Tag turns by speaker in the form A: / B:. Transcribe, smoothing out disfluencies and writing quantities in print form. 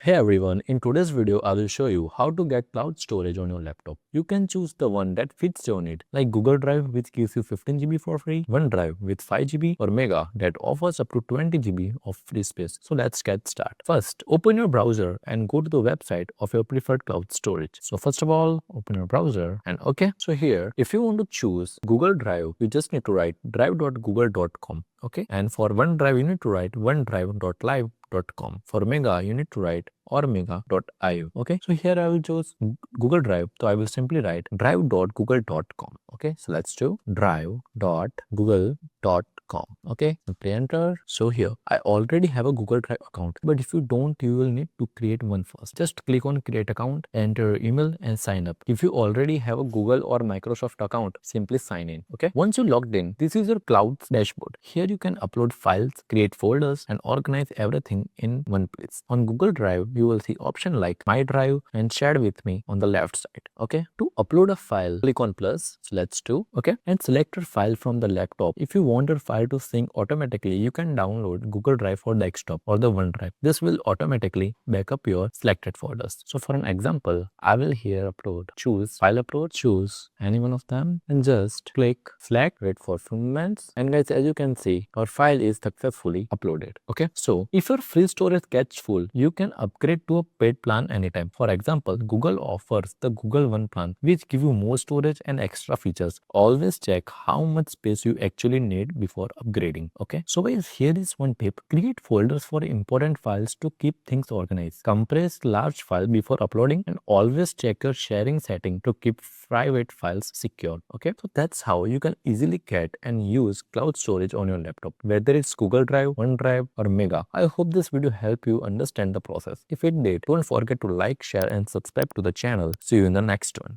A: Hey everyone, in today's video I will show you how to get cloud storage on your laptop. You can choose the one that fits your need, like Google Drive which gives you 15 GB for free, OneDrive with 5 GB, or Mega that offers up to 20 GB of free space. So let's get started. First, open your browser and go to the website of your preferred cloud storage. So first of all, open your browser and okay. So here, if you want to choose Google Drive, you just need to write drive.google.com. Okay, and for OneDrive you need to write onedrive.live.com. For Mega you need to write ormega.io. Okay, so here I will choose Google Drive, so I will simply write drive.google.com. Okay, so let's do drive.google.com. Okay, simply enter. So here I already have a Google Drive account, but if you don't, you will need to create one first. Just click on create account, enter your email and sign up. If you already have a Google or Microsoft account, simply sign in. Okay, once you logged in, this is your cloud dashboard. Here you can upload files, create folders and organize everything in one place. On Google Drive, you will see option like My Drive and Shared with Me on the left side. Okay, to upload a file, click on plus. So let's do. Okay, and select your file from the laptop. If you want your file to sync automatically, you can download Google Drive for desktop or the OneDrive. This will automatically back up your selected folders. So for an example, I will here upload, choose file upload, choose any one of them and just click select, wait for a few moments, and guys, as you can see, our file is successfully uploaded. Okay, so if your free storage gets full, you can upgrade to a paid plan anytime. For example, Google offers the Google One plan which give you more storage and extra features. Always check how much space you actually need before upgrading. Okay, so guys, here is one tip: create folders for important files to keep things organized. Compress large files before uploading and always check your sharing setting to keep private files secure. Okay, so that's how you can easily get and use cloud storage on your laptop, whether it's Google Drive, OneDrive or Mega. I hope this video helped you understand the process. If it did, don't forget to like, share and subscribe to the channel. See you in the next one.